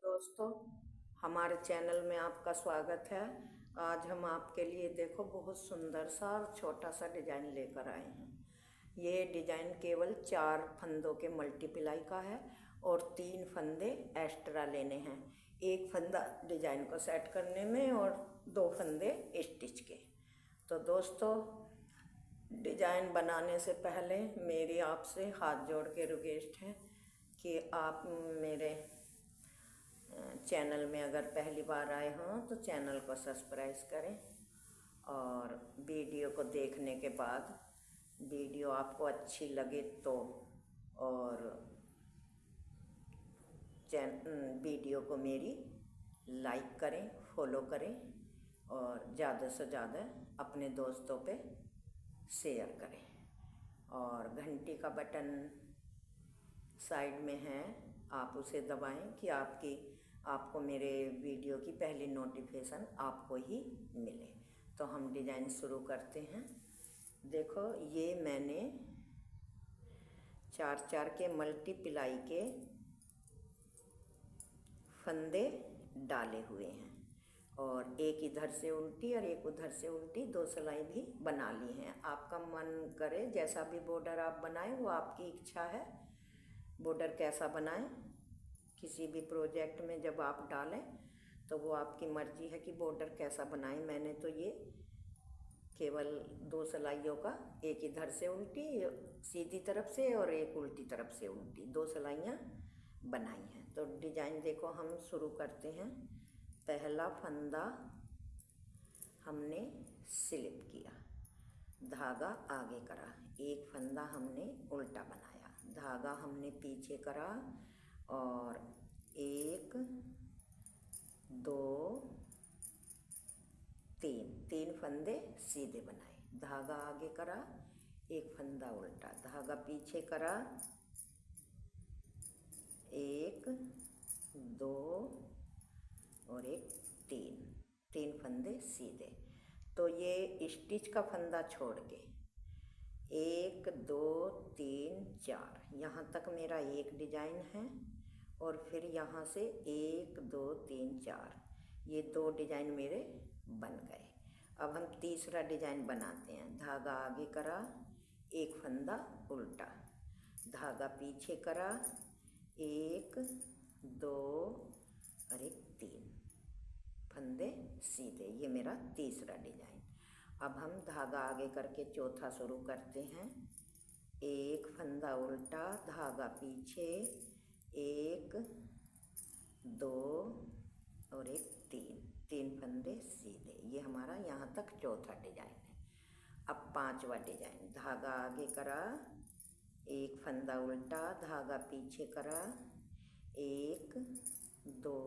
दोस्तों, हमारे चैनल में आपका स्वागत है। आज हम आपके लिए देखो बहुत सुंदर सा और छोटा सा डिजाइन लेकर आए हैं। ये डिजाइन केवल 4 फंदों के मल्टीप्लाई का है और 3 फंदे एक्स्ट्रा लेने हैं। एक फंदा डिजाइन को सेट करने में और 2 फंदे स्टिच के। तो दोस्तों, डिजाइन बनाने से पहले मेरी आपसे हाथ जोड़ के रिक्वेस्ट है कि आप मेरे चैनल में अगर पहली बार आए हों तो चैनल को सब्सक्राइब करें और वीडियो को देखने के बाद वीडियो आपको अच्छी लगे तो और वीडियो को मेरी लाइक करें, फॉलो करें और ज़्यादा से ज़्यादा अपने दोस्तों पे शेयर करें। और घंटी का बटन साइड में है, आप उसे दबाएं कि आपको मेरे वीडियो की पहली नोटिफिकेशन आपको ही मिले। तो हम डिजाइन शुरू करते हैं। देखो, ये मैंने 4 के मल्टीप्लाई के फंदे डाले हुए हैं और एक इधर से उल्टी और एक उधर से उल्टी 2 सिलाई भी बना ली हैं। आपका मन करे जैसा भी बॉर्डर आप बनाएं, वो आपकी इच्छा है बॉर्डर कैसा बनाएं। किसी भी प्रोजेक्ट में जब आप डालें तो वो आपकी मर्जी है कि बॉर्डर कैसा बनाएं। मैंने तो ये केवल 2 सिलाइयों का, एक इधर से उल्टी सीधी तरफ से और एक उल्टी तरफ से उल्टी 2 सिलाइयाँ बनाई हैं। तो डिजाइन देखो, हम शुरू करते हैं। पहला फंदा हमने स्लिप किया, धागा आगे करा, एक फंदा हमने उल्टा बनाया, धागा हमने पीछे करा और 1 2 3 फंदे सीधे बनाए, धागा आगे करा, एक फंदा उल्टा, धागा पीछे करा, 1 2 और 1 3 फंदे सीधे। तो ये स्टिच का फंदा छोड़ के 1 2 3 4 यहाँ तक मेरा एक डिजाइन है और फिर यहाँ से 1 2 3 4 ये 2 डिजाइन मेरे बन गए। अब हम तीसरा डिजाइन बनाते हैं। धागा आगे करा, एक फंदा उल्टा, धागा पीछे करा, 1 2 और 1 3 फंदे सीधे। ये मेरा तीसरा डिजाइन। अब हम धागा आगे करके चौथा शुरू करते हैं। एक फंदा उल्टा, धागा पीछे, 1 2 और 1 3 फंदे सीधे। ये हमारा यहाँ तक चौथा डिजाइन है। अब पांचवा डिजाइन। धागा आगे करा, एक फंदा उल्टा, धागा पीछे करा, 1 2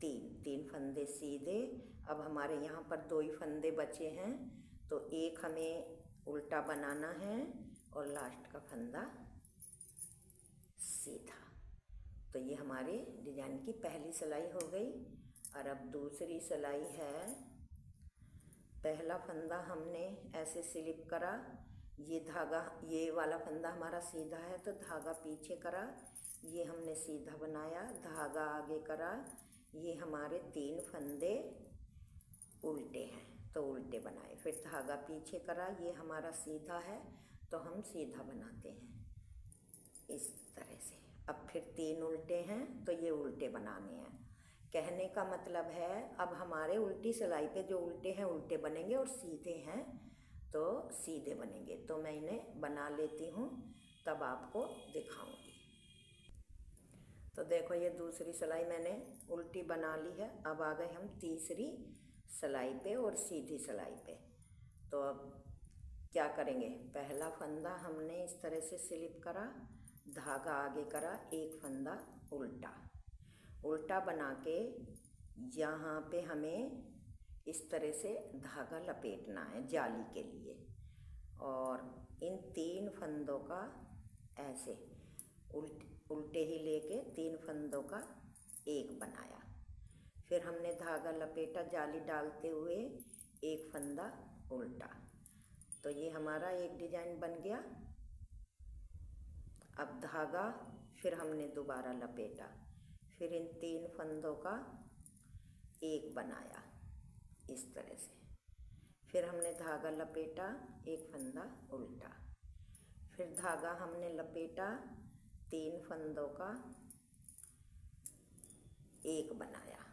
3 फंदे सीधे। अब हमारे यहाँ पर 2 ही फंदे बचे हैं तो एक हमें उल्टा बनाना है और लास्ट का फंदा सीधा। तो ये हमारे डिजाइन की पहली सिलाई हो गई। और अब दूसरी सिलाई है। पहला फंदा हमने ऐसे स्लिप करा, ये धागा, ये वाला फंदा हमारा सीधा है तो धागा पीछे करा, ये हमने सीधा बनाया, धागा आगे करा, ये हमारे 3 फंदे उल्टे हैं तो उल्टे बनाए, फिर धागा पीछे करा, ये हमारा सीधा है तो हम सीधा बनाते हैं इस तरह से। अब फिर 3 उल्टे हैं तो ये उल्टे बनाने हैं। कहने का मतलब है अब हमारे उल्टी सिलाई पे जो उल्टे हैं उल्टे बनेंगे और सीधे हैं तो सीधे बनेंगे। तो मैं इन्हें बना लेती हूँ तब आपको दिखाऊंगी। तो देखो, ये दूसरी सिलाई मैंने उल्टी बना ली है। अब आ गए हम तीसरी सिलाई पे और सीधी सिलाई पे। तो अब क्या करेंगे, पहला फंदा हमने इस तरह से स्लिप करा, धागा आगे करा, एक फंदा उल्टा बना के यहाँ पे हमें इस तरह से धागा लपेटना है जाली के लिए। और इन 3 फंदों का ऐसे उल्टे ही लेके 3 फंदों का एक बनाया, फिर हमने धागा लपेटा जाली डालते हुए, एक फंदा उल्टा। तो ये हमारा एक डिजाइन बन गया। अब धागा फिर हमने दोबारा लपेटा, फिर इन 3 फंदों का एक बनाया इस तरह से। फिर हमने धागा लपेटा, एक फंदा उल्टा, फिर धागा हमने लपेटा, 3 फंदों का एक बनाया,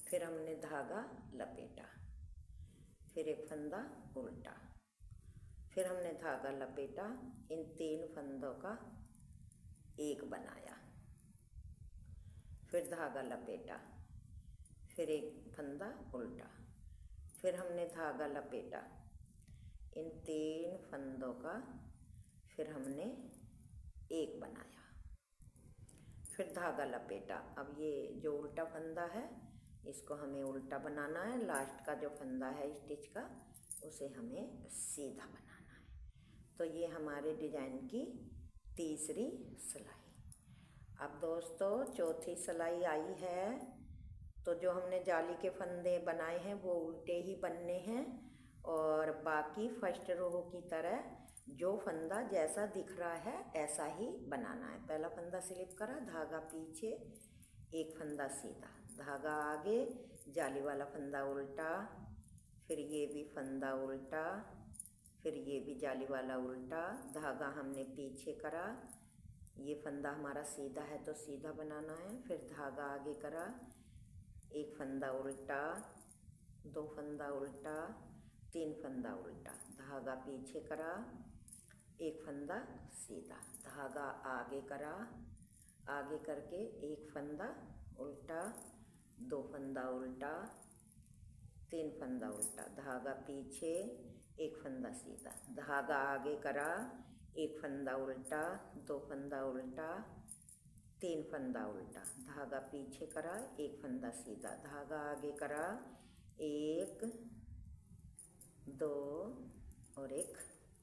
फिर हमने धागा लपेटा, फिर एक फंदा उल्टा, फिर हमने धागा लपेटा, इन 3 फंदों का एक बनाया, फिर धागा लपेटा, फिर एक फंदा उल्टा, फिर हमने धागा लपेटा, इन 3 फंदों का फिर हमने एक बनाया, फिर धागा लपेटा। अब ये जो उल्टा फंदा है इसको हमें उल्टा बनाना है, लास्ट का जो फंदा है स्टिच का उसे हमें सीधा बनाना है। तो ये हमारे डिजाइन की तीसरी सिलाई। अब दोस्तों चौथी सिलाई आई है, तो जो हमने जाली के फंदे बनाए हैं वो उल्टे ही बनने हैं और बाकी फर्स्ट रो की तरह जो फंदा जैसा दिख रहा है ऐसा ही बनाना है। पहला फंदा स्लिप करा, धागा पीछे, एक फंदा सीधा, धागा आगे, जाली वाला फंदा उल्टा, फिर ये भी फंदा उल्टा, फिर ये भी जाली वाला उल्टा, धागा हमने पीछे करा, ये फंदा हमारा सीधा है तो सीधा बनाना है, फिर धागा आगे करा, एक फंदा उल्टा, 2 फंदा उल्टा, 3 फंदा उल्टा, धागा पीछे करा, एक फंदा सीधा, धागा आगे करा, आगे करके एक फंदा उल्टा, 2 फंदा उल्टा, 3 फंदा उल्टा, धागा पीछे, एक फंदा सीधा, धागा आगे करा, एक फंदा उल्टा, 2 फंदा उल्टा, 3 फंदा उल्टा, धागा पीछे करा, एक फंदा सीधा, धागा आगे करा, 1 2 और 1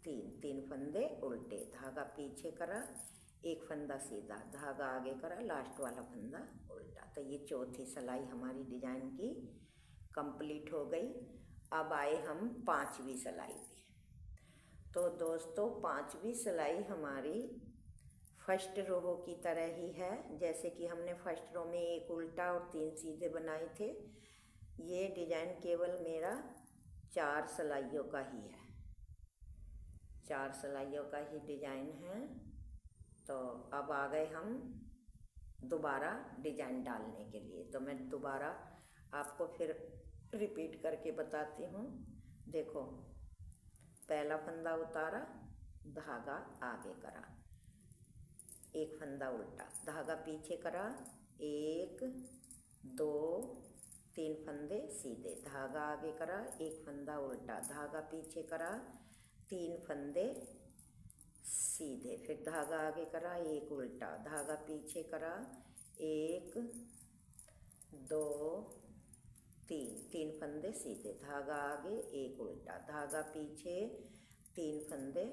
3 फंदे उल्टे, धागा पीछे करा, एक फंदा सीधा, धागा आगे करा, लास्ट वाला फंदा उल्टा। तो ये चौथी सिलाई हमारी डिजाइन की कंप्लीट हो गई। अब आए हम 5वीं सिलाई पे। तो दोस्तों 5वीं सिलाई हमारी फर्स्ट रो की तरह ही है, जैसे कि हमने फर्स्ट रो में एक उल्टा और 3 सीधे बनाए थे। ये डिजाइन केवल मेरा 4 सिलाइयों का ही है, 4 सिलाइयों का ही डिजाइन है। तो अब आ गए हम दोबारा डिजाइन डालने के लिए। तो मैं दोबारा आपको फिर रिपीट करके बताती हूँ। देखो, पहला फंदा उतारा, धागा आगे करा, एक फंदा उल्टा, धागा पीछे करा, 1 2 3 फंदे सीधे, धागा आगे करा, एक फंदा उल्टा, धागा पीछे करा, 3 फंदे सीधे, फिर धागा आगे करा, एक उल्टा, धागा पीछे करा, 1 2 3 फंदे सीधे, धागा आगे, एक उल्टा, धागा पीछे, 3 फंदे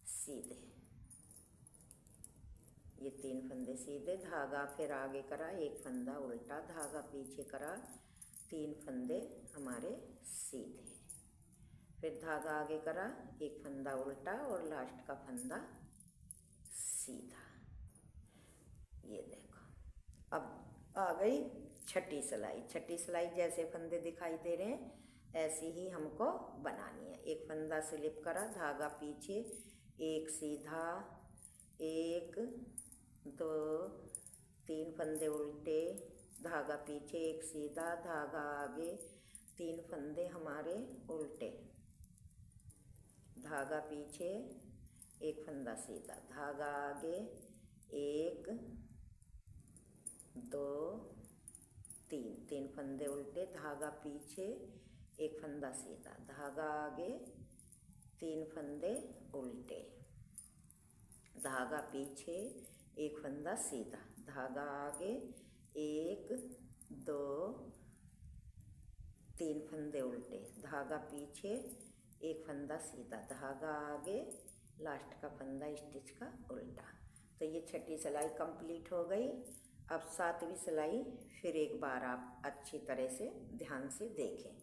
सीधे, ये 3 फंदे सीधे, धागा फिर आगे करा, एक फंदा उल्टा, धागा पीछे करा, 3 फंदे हमारे सीधे, फिर धागा आगे करा, एक फंदा उल्टा और लास्ट का फंदा सीधा। ये देखो, अब आ गई छठी सिलाई। छठी सिलाई जैसे फंदे दिखाई दे रहे हैं ऐसी ही हमको बनानी है। एक फंदा स्लिप करा, धागा पीछे, एक सीधा, 1 2 3 फंदे उल्टे, धागा पीछे, एक सीधा, धागा आगे, 3 फंदे हमारे उल्टे, धागा पीछे, एक फंदा सीधा, धागा आगे, 1 2 3 फंदे उल्टे, धागा पीछे, एक फंदा सीधा, धागा आगे, 3 फंदे उल्टे, धागा पीछे, एक फंदा सीधा, धागा आगे, 1 2 3 फंदे उल्टे, धागा पीछे, एक फंदा सीधा, धागा आगे, लास्ट का फंदा स्टिच का उल्टा। तो ये छठी सिलाई कंप्लीट हो गई। अब 7वीं सिलाई फिर एक बार आप अच्छी तरह से ध्यान से देखें।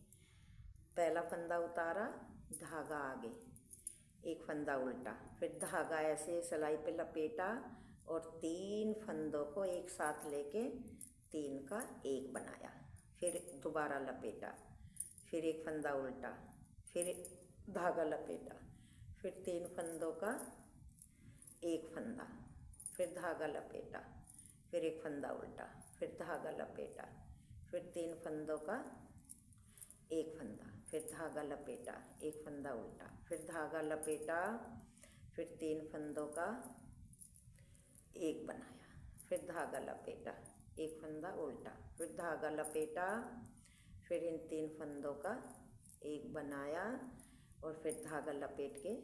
पहला फंदा उतारा, धागा आगे, एक फंदा उल्टा, फिर धागा ऐसे सिलाई पे लपेटा, और 3 फंदों को एक साथ लेके 3 का एक बनाया, फिर दोबारा लपेटा, फिर एक फंदा उल्टा, फिर धागा लपेटा, फिर 3 फंदों का एक फंदा, फिर धागा लपेटा, फिर एक फंदा उल्टा, फिर धागा लपेटा, फिर 3 फंदों का एक फंदा, फिर धागा लपेटा, एक फंदा उल्टा, फिर धागा लपेटा, फिर 3 फंदों का एक बनाया, फिर धागा लपेटा, एक फंदा उल्टा, फिर धागा लपेटा, फिर इन 3 फंदों का एक बनाया और फिर धागा लपेट के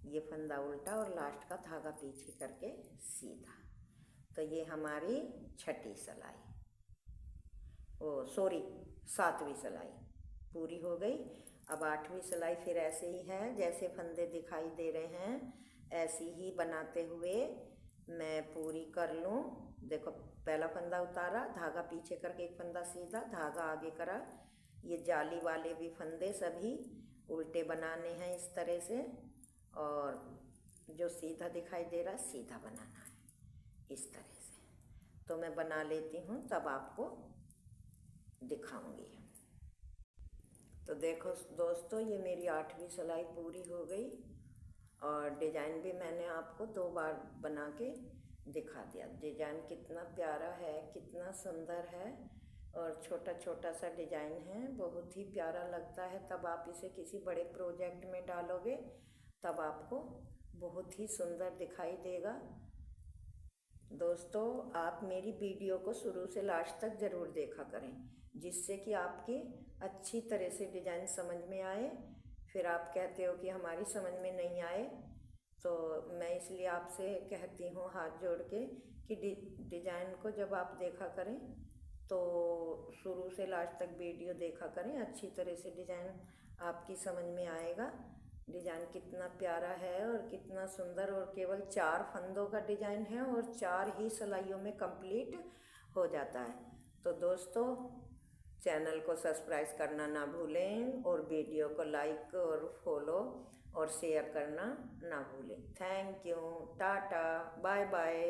ये फंदा उल्टा और लास्ट का धागा पीछे करके सीधा। तो ये हमारी छठी सिलाई, ओ सॉरी 7वीं सिलाई पूरी हो गई। अब 8वीं सिलाई फिर ऐसे ही है, जैसे फंदे दिखाई दे रहे हैं ऐसी ही बनाते हुए मैं पूरी कर लूँ। देखो पहला फंदा उतारा, धागा पीछे करके एक फंदा सीधा, धागा आगे करा। ये जाली वाले भी फंदे सभी उल्टे बनाने हैं इस तरह से, और जो सीधा दिखाई दे रहा सीधा बनाना है इस तरह से। तो मैं बना लेती हूँ तब आपको दिखाऊंगी। तो देखो दोस्तों ये मेरी 8वीं सिलाई पूरी हो गई और डिजाइन भी मैंने आपको 2 बार बना के दिखा दिया। डिजाइन कितना प्यारा है, कितना सुंदर है और छोटा छोटा सा डिजाइन है, बहुत ही प्यारा लगता है। तब आप इसे किसी बड़े प्रोजेक्ट में डालोगे तब आपको बहुत ही सुंदर दिखाई देगा। दोस्तों आप मेरी वीडियो को शुरू से लास्ट तक ज़रूर देखा करें, जिससे कि आपकी अच्छी तरह से डिज़ाइन समझ में आए। फिर आप कहते हो कि हमारी समझ में नहीं आए, तो मैं इसलिए आपसे कहती हूँ हाथ जोड़ के कि डिज़ाइन को जब आप देखा करें तो शुरू से लास्ट तक वीडियो देखा करें, अच्छी तरह से डिज़ाइन आपकी समझ में आएगा। डिज़ाइन कितना प्यारा है और कितना सुंदर, और केवल 4 फंदों का डिज़ाइन है और 4 ही सिलाइयों में कंप्लीट हो जाता है। तो दोस्तों चैनल को सब्सक्राइब करना ना भूलें और वीडियो को लाइक और फॉलो और शेयर करना ना भूलें। Thank you, tata, bye bye.